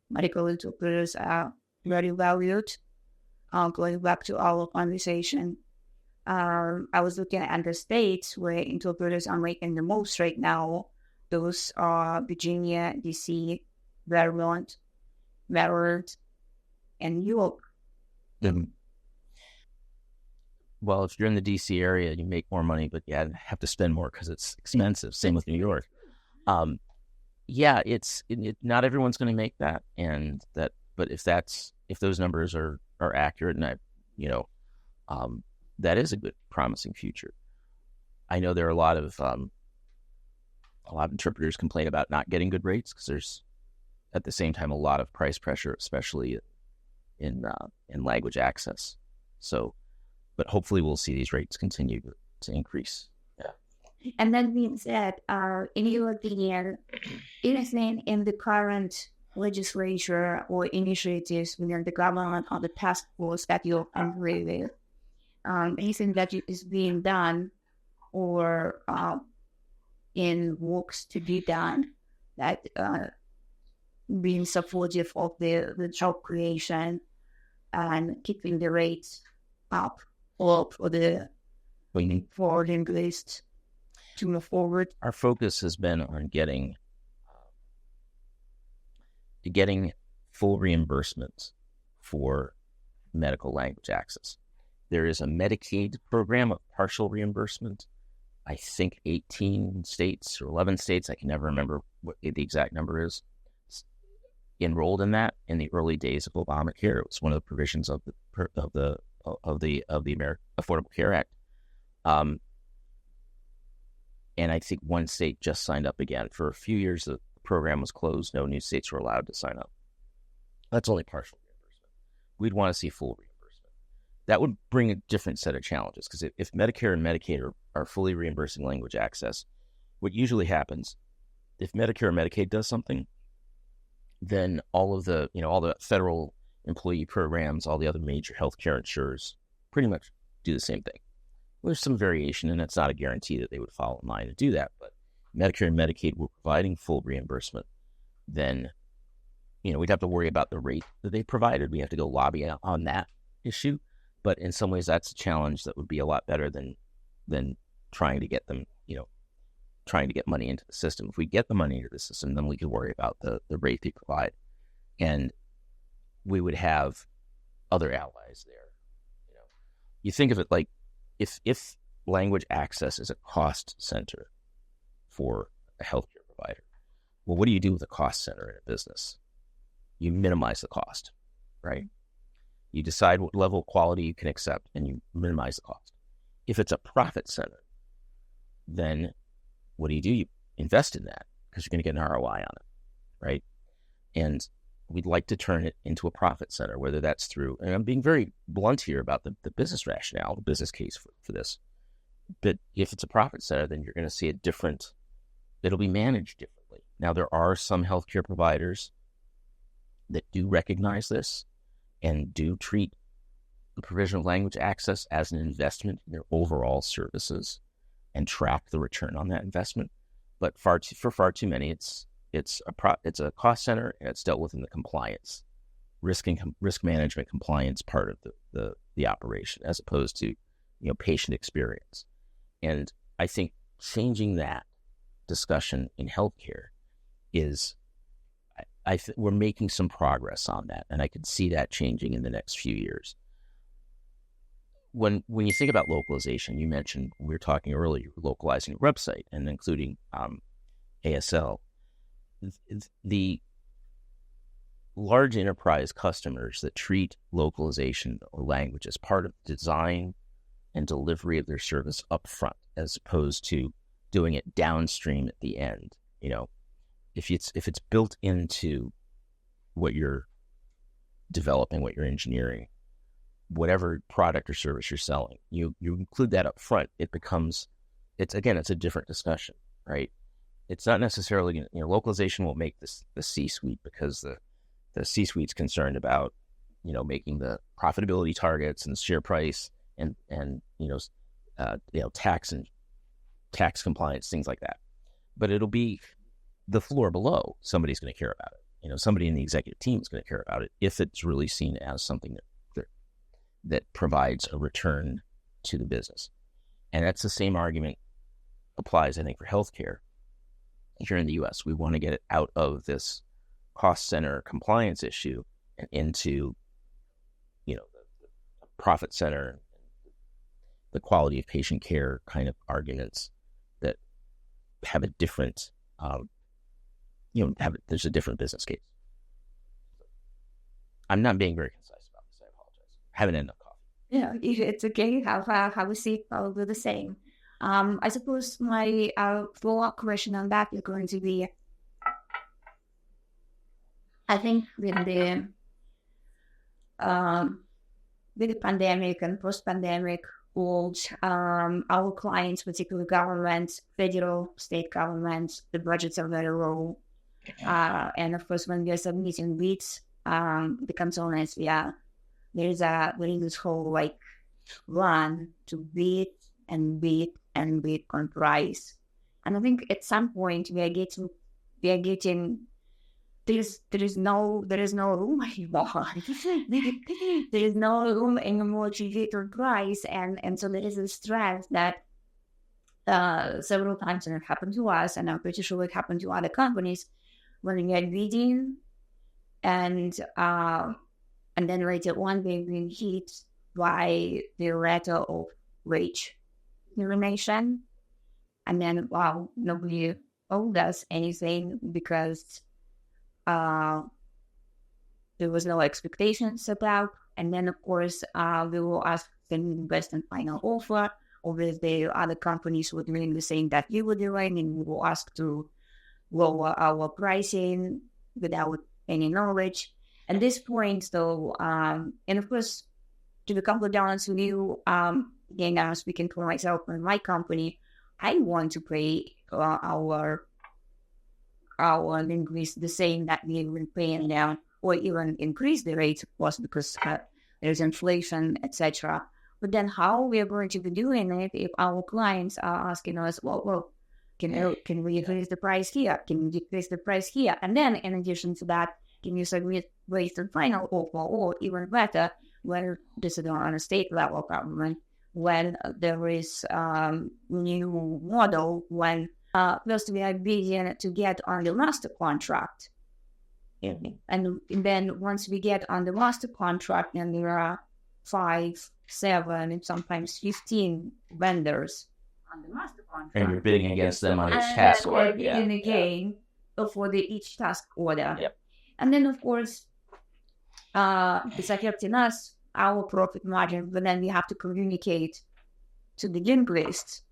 S3: Medical interpreters are very valued. Going back to our conversation, I was looking at the states where interpreters are making the most right now. Those are Virginia, DC, Vermont, Maryland, and New York.
S1: Well, if you're in the DC area, you make more money, but you have to spend more because it's expensive. Same with New York. Not everyone's going to make that, but if those numbers are accurate, and that is a good, promising future. I know there are a lot of interpreters complain about not getting good rates because there's, at the same time, a lot of price pressure, especially in language access. So, but hopefully we'll see these rates continue to increase. Yeah.
S3: And that being said, in your opinion, anything in the current legislature or initiatives within the government or the task force that you agree with, anything that is being done or in works to be done that being supportive of the job creation and keeping the rates up or for the foreign list to move forward.
S1: Our focus has been on getting full reimbursement for medical language access. There is a Medicaid program of partial reimbursement. I think 18 states or 11 states, I can never remember what the exact number is, enrolled in that in the early days of Obamacare. It was one of the provisions of the American Affordable Care Act. And I think one state just signed up again. For a few years, the program was closed. No new states were allowed to sign up. That's only partial reimbursement. We'd want to see full reimbursement. That would bring a different set of challenges, because if Medicare and Medicaid are fully reimbursing language access, what usually happens, if Medicare or Medicaid does something, then all the federal employee programs, all the other major healthcare insurers pretty much do the same thing. There's some variation, and it's not a guarantee that they would follow in line to do that. But Medicare and Medicaid were providing full reimbursement, then we'd have to worry about the rate that they provided. We have to go lobby on that issue. But in some ways, that's a challenge that would be a lot better than trying to get them, trying to get money into the system. If we get the money into the system, then we could worry about the rate they provide. And we would have other allies there. You think of it like if language access is a cost center for a healthcare provider, well, what do you do with a cost center in a business? You minimize the cost, right? You decide what level of quality you can accept, and you minimize the cost. If it's a profit center, then what do? You invest in that because you're going to get an ROI on it, right? And we'd like to turn it into a profit center, whether that's through, and I'm being very blunt here about the business rationale, the business case for this. But if it's a profit center, then you're going to see it'll be managed differently. Now, there are some healthcare providers that do recognize this and do treat the provision of language access as an investment in their overall services and track the return on that investment. But for far too many, it's a cost center, and it's dealt with in the compliance, risk management compliance part of the operation, as opposed to patient experience. And I think changing that discussion in healthcare is, we're making some progress on that, and I could see that changing in the next few years. When you think about localization, you mentioned, we were talking earlier, localizing your website and including ASL. The large enterprise customers that treat localization or language as part of the design and delivery of their service up front, as opposed to doing it downstream at the end. If it's built into what you're developing, what you're engineering, whatever product or service you're selling, you include that up front, it's a different discussion, right? It's not necessarily, localization will make the C-suite, because the C-suite's concerned about, making the profitability targets and the share price and tax and tax compliance, things like that. But it'll be the floor below. Somebody's going to care about it. Somebody in the executive team is going to care about it if it's really seen as something that provides a return to the business. And that's the same argument applies, I think, for healthcare. Here in the U.S., we want to get it out of this cost center compliance issue and into, the profit center, the quality of patient care kind of arguments that have a different, there's a different business case. I'm not being very concise about this. I apologize. I haven't had enough coffee.
S3: Yeah, it's okay. Have a seat. I'll do the same. I suppose my follow-up question on that is going to be, I think with the pandemic and post-pandemic world, our clients, particularly government, federal, state governments, the budgets are very low. And of course, when we are submitting bids, becomes honest, there's this whole like run to bid and bid and bid on price. And I think at some point we are getting there is no room anymore. There is no room anymore to bid on price, and so there is a stress that several times, and it happened to us, and I'm pretty sure it happened to other companies, when we are bidding, and then later on we've been hit by the letter of wage termination, and then nobody owed us anything because there was no expectation set up. And then of course we will ask the best and final offer. Obviously other companies were doing the same that you were doing, and we will ask to lower our pricing without any knowledge. At this point though, and of course, to be completely honest with you, again, I'm speaking for myself and my company, I want to pay our linguists the same that we will paying now, or even increase the rate, of course, because there's inflation, etc. But then how we are going to be doing it if our clients are asking us, well, can we increase the price here? Can we decrease the price here? And then in addition to that, can you submit raise the final offer, or even better, when this is on a state level government, when there is new model, when first we are bidding to get on the master contract. And then once we get on the master contract, and there are 5, 7, and sometimes 15 vendors on the master contract.
S1: And you're bidding against them on each task order.
S3: Bidding again for each task order.
S1: Yep.
S3: And then of course, it's affecting us, our profit margin, but then we have to communicate to the linguists,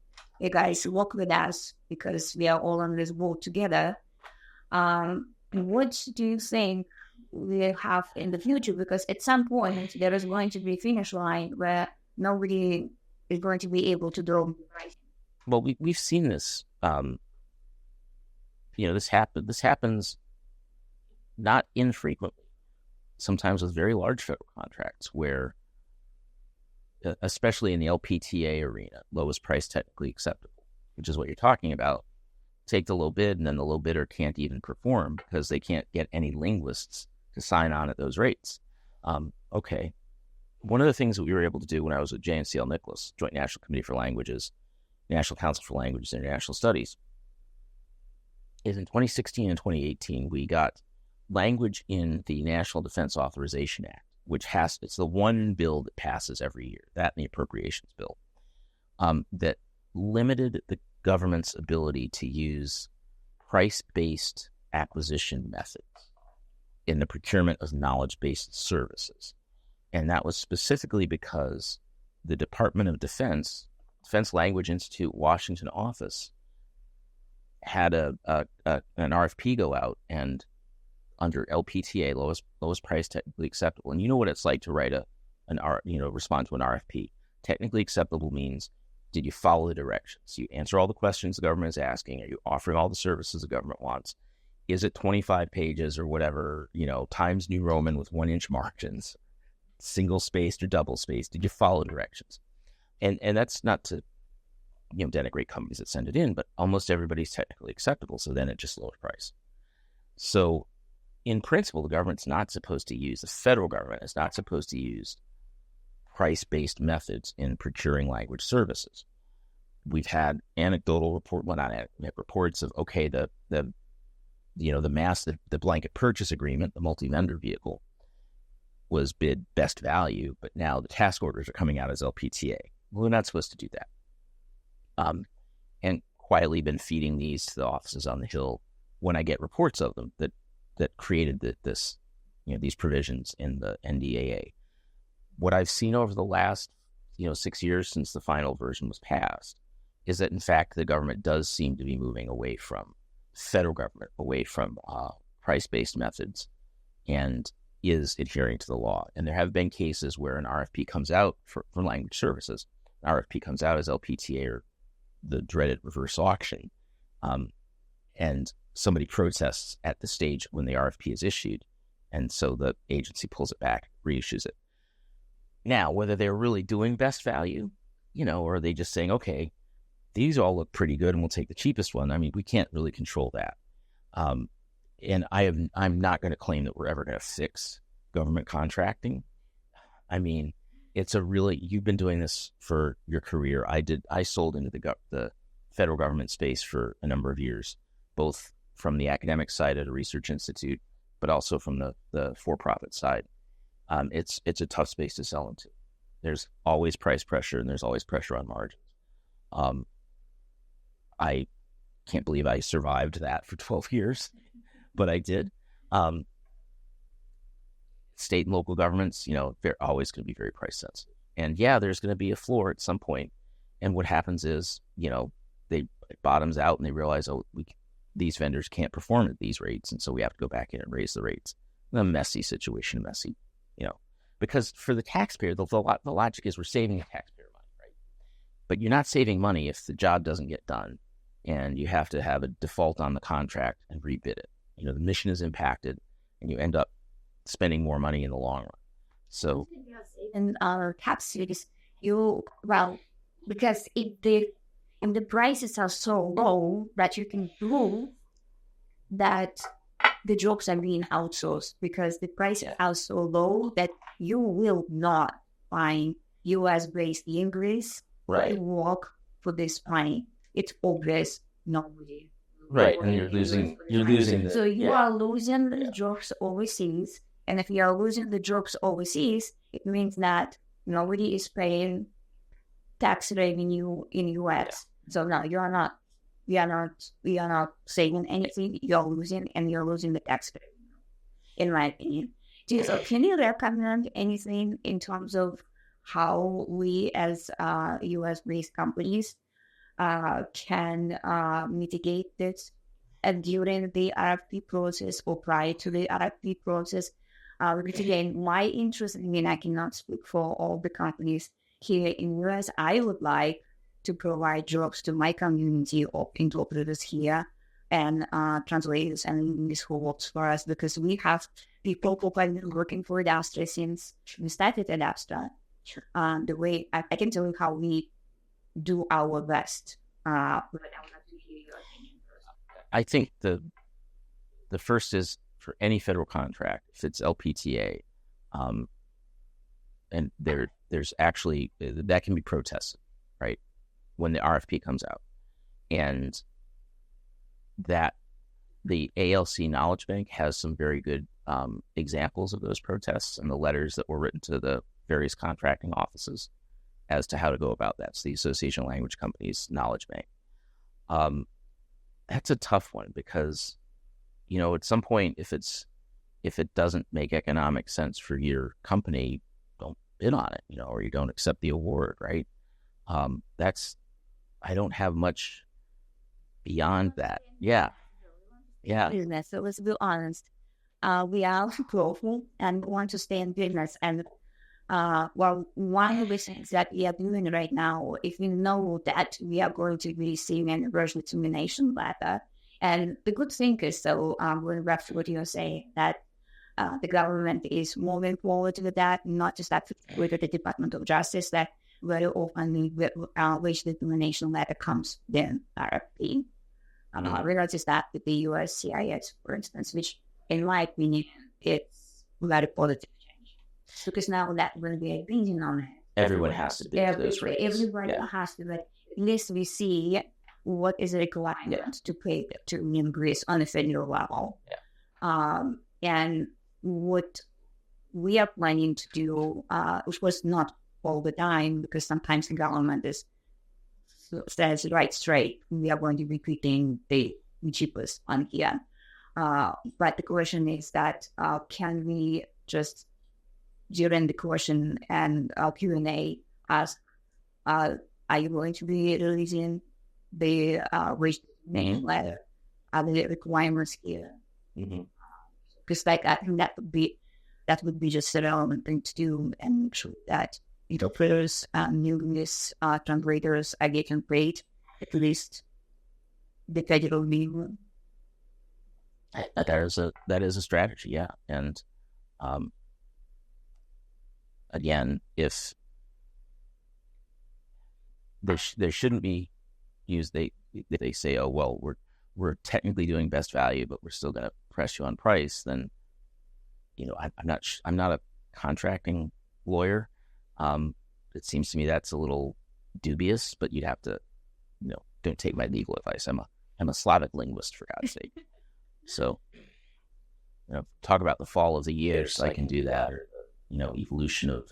S3: hey guys, work with us because we are all on this boat together. What do you think we'll have in the future? Because at some point there is going to be a finish line where nobody is going to be able to draw the price.
S1: Well, we've seen this. This happens not infrequently. Sometimes with very large federal contracts, where, especially in the LPTA arena, lowest price technically acceptable, which is what you're talking about, take the low bid, and then the low bidder can't even perform because they can't get any linguists to sign on at those rates. Okay. One of the things that we were able to do when I was with JNCL Nicholas, Joint National Committee for Languages, National Council for Languages and International Studies, is in 2016 and 2018, we got language in the National Defense Authorization Act, which it's the one bill that passes every year, that and the appropriations bill, that limited the government's ability to use price-based acquisition methods in the procurement of knowledge-based services. And that was specifically because the Department of Defense Language Institute Washington office had an RFP go out, and under LPTA, lowest price technically acceptable. And you know what it's like to write respond to an RFP. Technically acceptable means, did you follow the directions? You answer all the questions the government is asking. Are you offering all the services the government wants? Is it 25 pages or whatever, Times New Roman with 1-inch margins, single spaced or double spaced? Did you follow directions? And that's not to denigrate companies that send it in, but almost everybody's technically acceptable. So then it just lowers price. So in principle, the federal government is not supposed to use price-based methods in procuring language services. We've had anecdotal reports of, okay, the blanket purchase agreement, the multi-vendor vehicle, was bid best value, but now the task orders are coming out as LPTA. Well, we're not supposed to do that. And quietly been feeding these to the offices on the Hill when I get reports of them that created these provisions in the NDAA. What I've seen over the last 6 years since the final version was passed is that in fact the government does seem to be moving away from price-based methods, and is adhering to the law. And there have been cases where an RFP comes out for language services. An RFP comes out as LPTA, or the dreaded reverse auction, and somebody protests at the stage when the RFP is issued. And so the agency pulls it back, reissues it. Now, whether they're really doing best value, or are they just saying, okay, these all look pretty good and we'll take the cheapest one. I mean, we can't really control that. And I'm not going to claim that we're ever going to fix government contracting. I mean, you've been doing this for your career. I sold into the federal government space for a number of years, both from the academic side at a research institute, but also from the for-profit side. It's a tough space to sell into. There's always price pressure and there's always pressure on margins. I can't believe I survived that for 12 years, but I did. State and local governments, they're always going to be very price sensitive. And yeah, there's going to be a floor at some point. And what happens is, it bottoms out and they realize, these vendors can't perform at these rates. And so we have to go back in and raise the rates. A messy situation, because for the taxpayer, the logic is we're saving the taxpayer money, right? But you're not saving money if the job doesn't get done and you have to have a default on the contract and rebid it. The mission is impacted and you end up spending more money in the long run. So
S3: in our tax series, because if the prices are so low that you can prove that the jobs are being outsourced, because the prices are so low that you will not find US-based English to work for this money. It's obvious nobody.
S1: Right, and you're losing.
S3: So you are losing the jobs overseas, and if you are losing the jobs overseas, it means that nobody is paying tax revenue in US. So no, we are not saving anything. You're losing, and you're losing the tax revenue, in my opinion. So can you recommend anything in terms of how we as US-based companies can mitigate this during the RFP process or prior to the RFP process? Because again, my interest, I cannot speak for all the companies here in US. I would like to provide jobs to my community of interpreters here and translators and linguists who works for us, because we have people who have been working for Adastra since we started Adastra. The way I can tell you how we do our best. But I would like to hear your opinion first.
S1: I think the first is for any federal contract, if it's LPTA, and there's actually, that can be protested, right, when the RFP comes out. And that the ALC Knowledge Bank has some very good examples of those protests and the letters that were written to the various contracting offices as to how to go about that. So the Association of Language Companies Knowledge Bank. That's a tough one because, at some point, if it doesn't make economic sense for your company, don't bid on it, or you don't accept the award, right? I don't have much beyond that. Yeah.
S3: Business. So let's be honest. We are profitable and want to stay in business. And one of the things that we are doing right now, if we know that we are going to be receiving an adverse determination letter, and the good thing is, so going back to what you're saying, that the government is moving forward with that, not just that with the Department of Justice, that very often which determination letter comes then RFP. We noticed that with the USCIS, for instance, which in my opinion, it's very positive change. Because now that will be a opinion on it.
S1: Everyone has to bid those rates.
S3: Everybody has to, but at least we see what is the requirement to pay to increase on a federal level. And what we are planning to do, which was not all the time, because sometimes the government says right straight, we are going to be putting the cheapest on here. But the question is that can we just during the question and Q&A ask, are you going to be releasing the wage name letter? Are the requirements here? Because I think that would be just a relevant thing to do, and make sure that interpreters and linguists, translators are getting paid at least the federal minimum.
S1: That is a strategy, yeah. And again, if there shouldn't be used, they say, oh well, we're technically doing best value, but we're still going to press you on price. Then, I'm not a contracting lawyer. It seems to me that's a little dubious, but you'd have to, don't take my legal advice. I'm a Slavic linguist, for God's sake. So, talk about the fall of the years. I can do that, or evolution of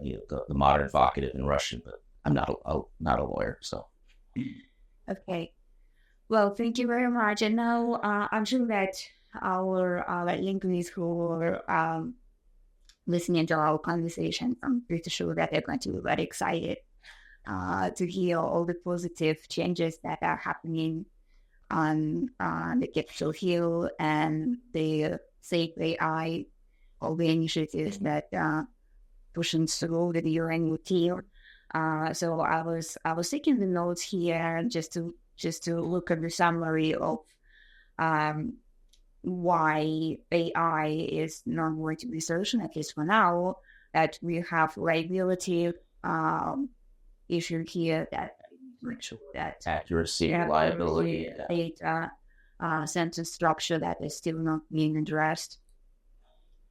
S1: the modern vocative in Russian. But I'm not a lawyer, so.
S3: Okay. Well, thank you very much. And now I'm sure that our linguists who are listening to our conversation, I'm pretty sure that they're going to be very excited to hear all the positive changes that are happening on the Capitol Hill and the Safe AI, all the initiatives that pushing through the UN team. So I was taking the notes here just to look at the summary of why AI is not going to be solution, at least for now, that we have liability issue here, that
S1: accuracy, reliability,
S3: data, sentence structure that is still not being addressed.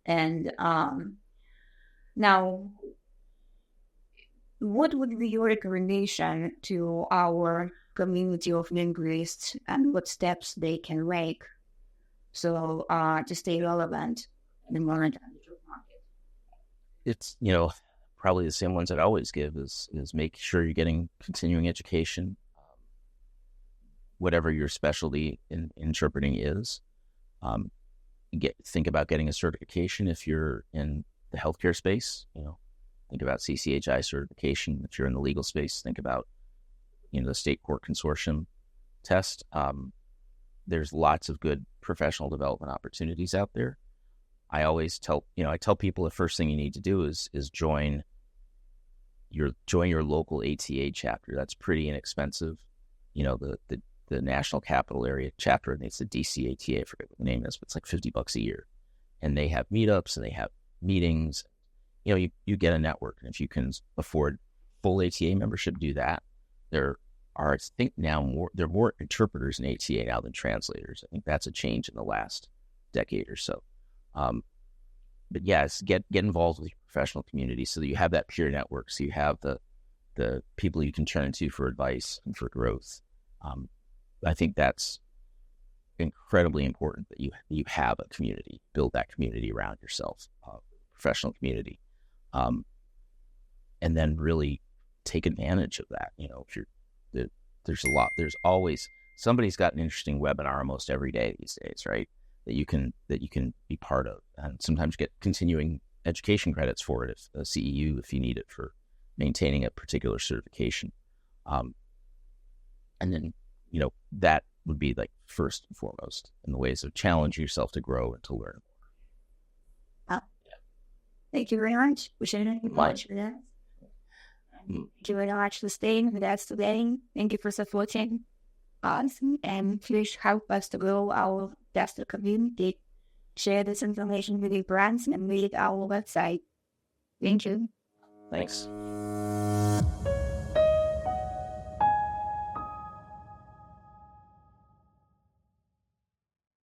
S3: And now, what would be your recommendation to our community of linguists, and what steps they can make so to stay relevant in the modern market?
S1: It's probably the same ones I'd always give is make sure you're getting continuing education, whatever your specialty in interpreting is. Think about getting a certification if you're in the healthcare space. Think about CCHI certification. If you're in the legal space, think about the state court consortium test. There's lots of good professional development opportunities out there. I always tell people the first thing you need to do is join your local ATA chapter. That's pretty inexpensive. The National Capital Area chapter, and it's the DC ATA, I forget what the name is, but it's like $50 a year. And they have meetups and they have meetings. You get a network. And if you can afford full ATA membership, do that. There are, I think now there are more interpreters in ATA now than translators. I think that's a change in the last decade or so. But yes, get involved with your professional community so that you have that peer network, so you have the people you can turn to for advice and for growth. I think that's incredibly important, that you have a community, build that community around yourself, professional community, and then really take advantage of that. There's always somebody's got an interesting webinar almost every day these days, right? That you can be part of, and sometimes get continuing education credits for it, if a CEU, if you need it for maintaining a particular certification. And then, that would be like first and foremost in the ways of challenge yourself to grow and to learn more.
S3: Thank you very much. We should thank you much for that. Thank you very much for staying with us today. Thank you for supporting us, and please help us to grow our tester community. Share this information with your friends and visit our website. Thank you.
S1: Thanks.